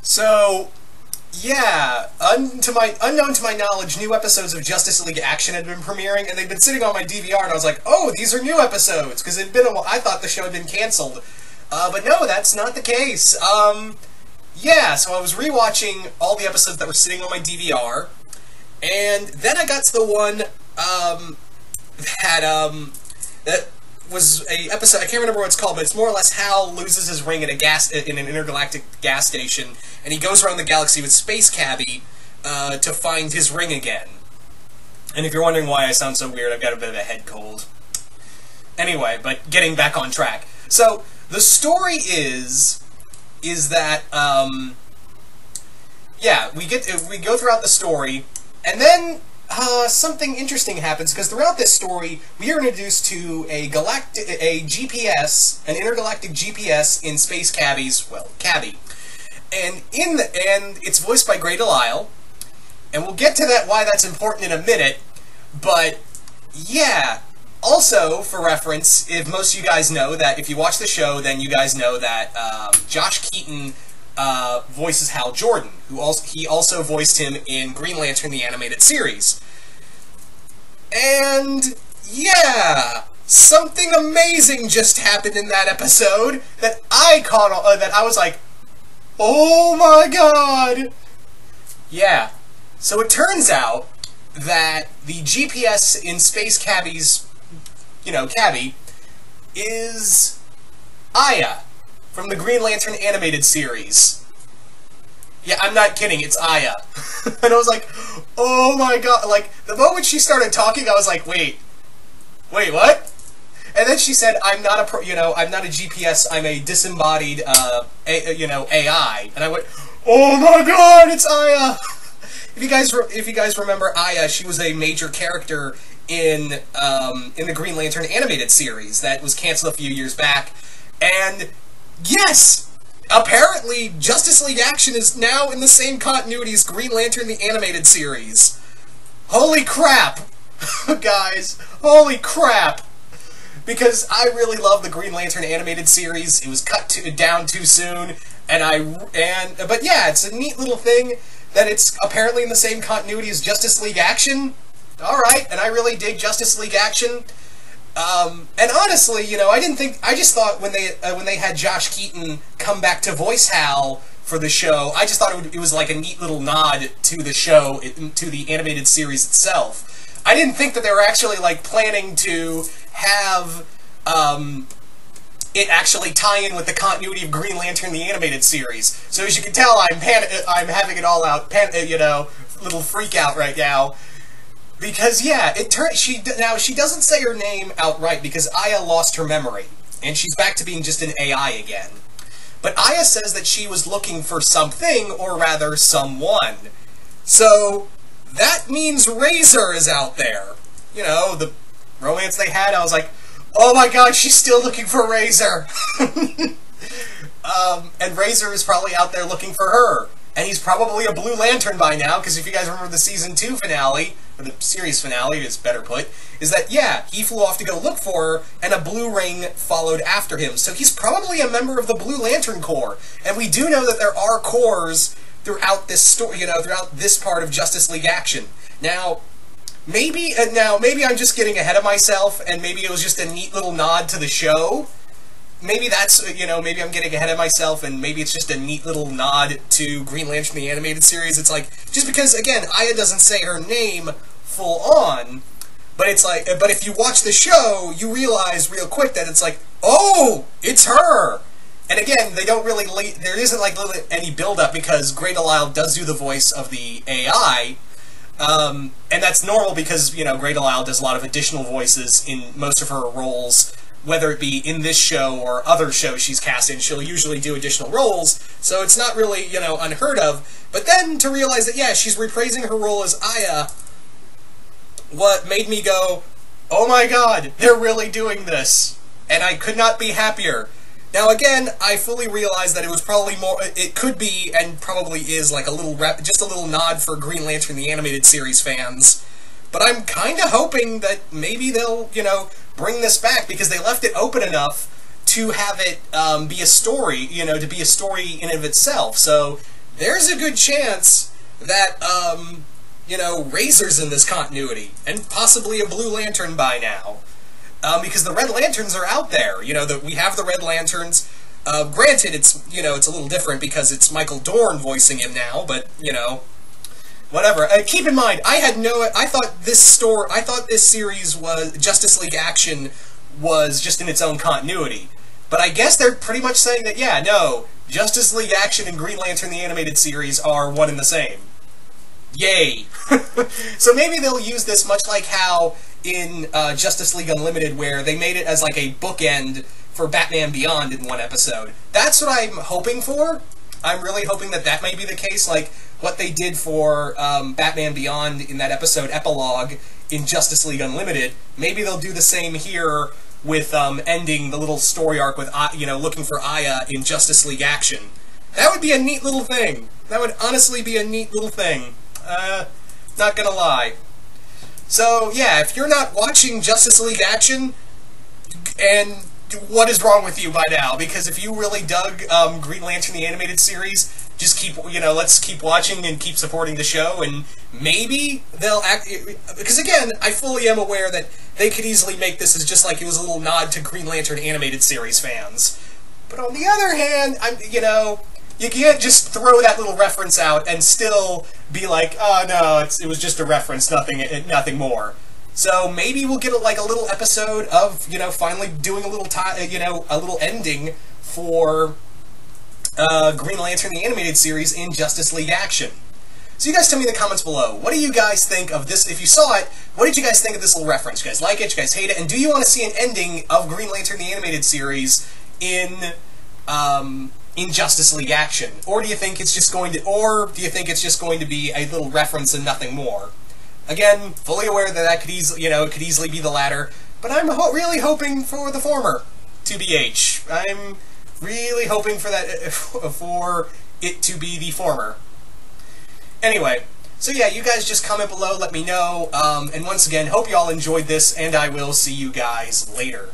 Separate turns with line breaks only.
So, yeah, unknown to my knowledge, new episodes of Justice League Action had been premiering, and they'd been sitting on my DVR, and I was like, oh, these are new episodes, because it'd been a while. I thought the show had been canceled. But no, that's not the case. Yeah, so I was rewatching all the episodes that were sitting on my DVR, and then I got to the one, that was a episode, I can't remember what it's called, but it's more or less Hal loses his ring in an intergalactic gas station, and he goes around the galaxy with Space Cabbie, to find his ring again. And if you're wondering why I sound so weird, I've got a bit of a head cold. Anyway, but getting back on track. So, the story is that, yeah, we go throughout the story, and then, something interesting happens, because throughout this story, we are introduced to a GPS, an intergalactic GPS in Space Cabbie's, well, Cabbie. And it's voiced by Grey Delisle, and we'll get to that, why that's important in a minute, but, yeah. Also, for reference, if most of you guys know that, if you watch the show, then you guys know that, Josh Keaton, voices Hal Jordan, he also voiced him in Green Lantern, the animated series. And, yeah, something amazing just happened in that episode that that I was like, oh my god! Yeah, so it turns out that the GPS in Space Cabbie's, Cabbie, is Aya, from the Green Lantern animated series. Yeah, I'm not kidding, it's Aya. And I was like, oh my god, like, the moment she started talking, I was like, wait, what? And then she said, I'm not a GPS, I'm a disembodied, AI. And I went, oh my god, it's Aya! If you guys remember Aya, she was a major character in the Green Lantern animated series that was canceled a few years back. And, yes! Apparently, Justice League Action is now in the same continuity as Green Lantern the animated series. Holy crap! Guys, holy crap! Because I really love the Green Lantern animated series. It was cut down too soon, but yeah, it's a neat little thing that it's apparently in the same continuity as Justice League Action. Alright, and I really dig Justice League Action. And honestly, I just thought when they had Josh Keaton come back to voice Hal for the show, I just thought it was like a neat little nod to the show, to the animated series itself. I didn't think that they were actually, like, planning to have, it actually tie in with the continuity of Green Lantern the animated series. So as you can tell, I'm having it all out, little freak out right now. Because, yeah, she doesn't say her name outright because Aya lost her memory, and she's back to being just an AI again. But Aya says that she was looking for something, or rather, someone. So, that means Razor is out there. The romance they had, I was like, oh my god, she's still looking for Razor! And Razor is probably out there looking for her. And he's probably a Blue Lantern by now, because if you guys remember the Season 2 finale, or the series finale, is better put, is that, yeah, he flew off to go look for her, and a blue ring followed after him. So he's probably a member of the Blue Lantern Corps. And we do know that there are corps throughout this story, throughout this part of Justice League Action. Now, maybe I'm just getting ahead of myself, and maybe it was just a neat little nod to the show. Maybe that's, maybe I'm getting ahead of myself, and maybe it's just a neat little nod to Green Lantern, the animated series. It's like, just because, again, Aya doesn't say her name full on, but it's like, but if you watch the show, you realize real quick that it's like, oh, it's her! And again, they don't really, there isn't, like, any build-up, because Grey Delisle does do the voice of the AI, and that's normal because, Grey Delisle does a lot of additional voices in most of her roles. Whether it be in this show or other shows she's cast in, she'll usually do additional roles, so it's not really, unheard of. But then to realize that, yeah, she's reprising her role as Aya, what made me go, oh my god, they're really doing this. And I could not be happier. Now again, I fully realize that it was probably it could be, and probably is, like just a little nod for Green Lantern the animated series fans. But I'm kinda hoping that maybe they'll, bring this back, because they left it open enough to have it be a story, to be a story in and of itself. So there's a good chance that, you know, Razor's in this continuity, and possibly a Blue Lantern by now. Because the Red Lanterns are out there. You know, we have the Red Lanterns. Granted, it's, you know, it's a little different because it's Michael Dorn voicing him now, but, you know, whatever. Keep in mind, I thought this series was, Justice League Action was just in its own continuity. But I guess they're pretty much saying that, yeah, no, Justice League Action and Green Lantern the Animated Series are one and the same. Yay! So maybe they'll use this much like how in Justice League Unlimited, where they made it as like a bookend for Batman Beyond in one episode. That's what I'm hoping for. I'm really hoping that that may be the case, like what they did for Batman Beyond in that episode Epilogue in Justice League Unlimited. Maybe they'll do the same here with ending the little story arc with, you know, looking for Aya in Justice League Action. That would be a neat little thing. That would honestly be a neat little thing. Not gonna lie. So, yeah, if you're not watching Justice League Action, and what is wrong with you by now? Because if you really dug Green Lantern the Animated Series, just keep, you know, let's keep watching and keep supporting the show, and maybe they'll act... Because, again, I fully am aware that they could easily make this as just like it was a little nod to Green Lantern Animated Series fans. But on the other hand, you know, you can't just throw that little reference out and still be like, oh no, it was just a reference, nothing more. So maybe we'll get like a little episode of, you know, finally doing a little a little ending for Green Lantern the Animated Series in Justice League Action. So you guys tell me in the comments below, what do you guys think of this? If you saw it, what did you guys think of this little reference? You guys like it? You guys hate it? And do you want to see an ending of Green Lantern the Animated Series in Justice League Action? Or do you think it's just going to, be a little reference and nothing more? Again, fully aware that could easily, you know, it could easily be the latter, but I'm really hoping for the former, TBH. I'm really hoping for that, for it to be the former. Anyway, so yeah, you guys just comment below, let me know, and once again, hope you all enjoyed this, and I will see you guys later.